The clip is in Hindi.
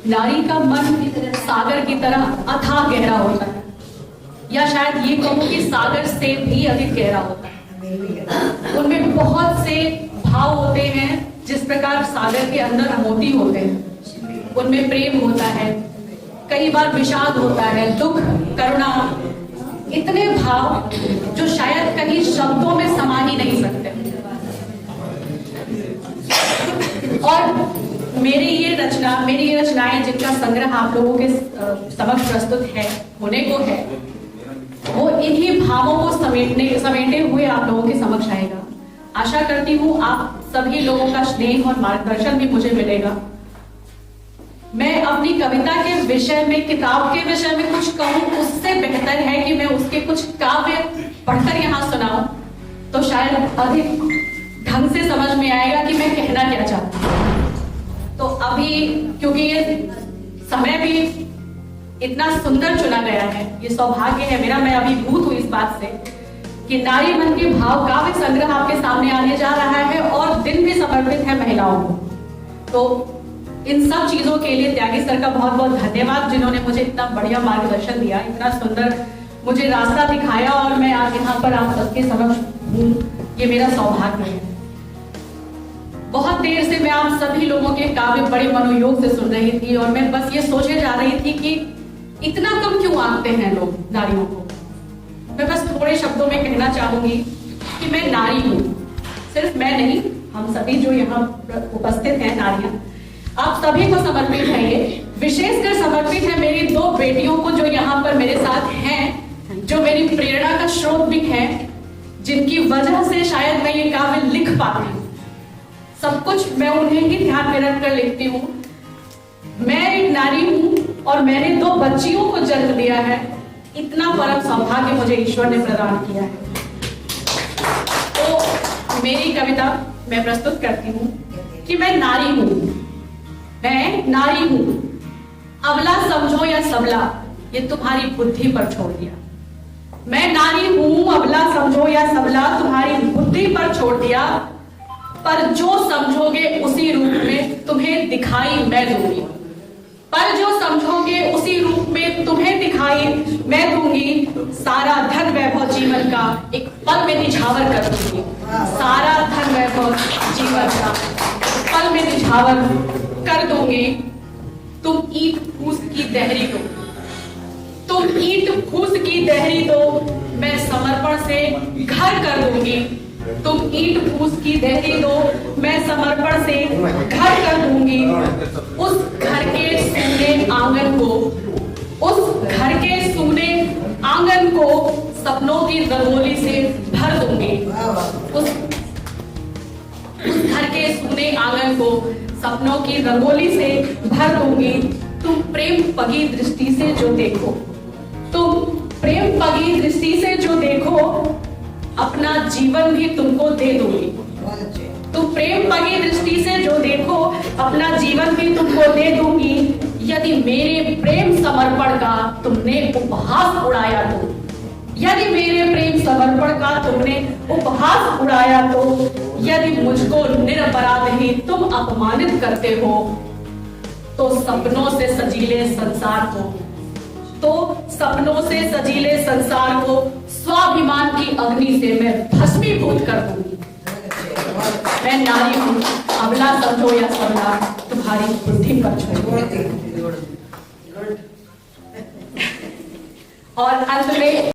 नारी का मन सागर की तरह अथाह गहरा होता है, या शायद ये कहूं कि सागर से भी अधिक गहरा होता है। उनमें बहुत से भाव होते हैं, जिस प्रकार सागर के अंदर मोती होते हैं, उनमें प्रेम होता है, कई बार विषाद होता है, दुख, करुणा, इतने भाव जो शायद कहीं शब्दों में समा ही नहीं सकते। और मेरी ये रचनाएं जिनका संग्रह आप लोगों के समक्ष प्रस्तुत है, होने को है, वो इन्हीं भावों को समेटे हुए आप लोगों के समक्ष आएगा। आशा करती हूँ आप सभी लोगों का स्नेह और मार्गदर्शन भी मुझे मिलेगा। मैं अपनी कविता के विषय में, किताब के विषय में कुछ कहूं, उससे बेहतर है कि मैं उसके कुछ काव्य पढ़कर यहाँ सुनाऊं, तो शायद अधिक ढंग से समझ में आएगा कि मैं कहना क्या चाहती हूँ। तो अभी क्योंकि ये समय भी इतना सुंदर चुना गया है, ये सौभाग्य है मेरा, मैं अभिभूत हूँ इस बात से कि नारी मन के भाव काव्य संग्रह आपके सामने आने जा रहा है और दिन भी समर्पित है महिलाओं को। तो इन सब चीजों के लिए त्यागी सर का बहुत बहुत धन्यवाद, जिन्होंने मुझे इतना बढ़िया मार्गदर्शन दिया, इतना सुंदर मुझे रास्ता दिखाया, और मैं आज यहाँ पर आप सबके समक्ष हूँ, ये मेरा सौभाग्य है। बहुत देर से मैं आप सभी लोगों के काव्य बड़े मनोयोग से सुन रही थी, और मैं बस ये सोचे जा रही थी कि इतना कम क्यों आंकते हैं लोग नारियों को। मैं बस थोड़े शब्दों में कहना चाहूंगी कि मैं नारी हूँ, सिर्फ मैं नहीं, हम सभी जो यहाँ उपस्थित हैं नारियां, आप सभी को समर्पित है ये। विशेषकर समर्पित है मेरी दो बेटियों को जो यहाँ पर मेरे साथ हैं, जो मेरी प्रेरणा का स्रोत भी है, जिनकी वजह से शायद मैं ये काव्य लिख पाती हूँ। सब कुछ मैं उन्हें ही ध्यान में रखकर लिखती हूँ। मैं एक नारी हूँ और मैंने दो बच्चियों को जन्म दिया है, इतना परम सौभाग्य मुझे ईश्वर ने प्रदान किया है। तो मेरी कविता मैं प्रस्तुत करती हूँ कि मैं नारी हूँ, मैं नारी हूं, अबला समझो या सबला, ये तुम्हारी बुद्धि पर छोड़ दिया। मैं नारी हूं, अबला समझो या सबला, तुम्हारी बुद्धि पर छोड़ दिया, पर जो समझोगे उसी रूप में तुम्हें दिखाई मैं दूंगी। पर जो समझोगे उसी रूप में तुम्हें दिखाई मैं दूंगी। सारा धन वैभव जीवन का एक पल में निछावर कर दूंगी। सारा धन वैभव जीवन का पल में निछावर कर दूंगी। तुम ईंट फूस की देहरी दो, तुम ईंट फूस की देहरी दो, मैं समर्पण से घर कर दूंगी। तुम ईंट फूस की देहरी दो, मैं समर्पण से घर कर दूंगी। उस घर के सूने आंगन को, उस घर के सूने आंगन को सपनों की रंगोली से भर दूंगी। उस घर के सूने आंगन को सपनों की रंगोली से भर दूंगी। तुम प्रेम पगी दृष्टि से जो देखो, तुम प्रेम पगी दृष्टि से जो देखो, अपना जीवन भी तुमको दे दूंगी। तुम प्रेम पगी दृष्टि से जो देखो, अपना जीवन भी तुमको दे दूंगी। यदि मेरे प्रेम समर्पण का तुमने उपहास उड़ाया तो, यदि मेरे प्रेम समर्पण का तुमने उपहास उड़ाया तो, यदि मुझको निरपराध ही तुम अपमानित करते हो, तो सपनों से सजीले संसार को, तो सपनों से सजीले संसार को स्वाभिमान की अग्नि से मैं भस्मीभूत कर दूंगी। मैं नारी हूं, अबला समझो या सबला, तुम्हारी बुद्धि पर छोड़। और अंत में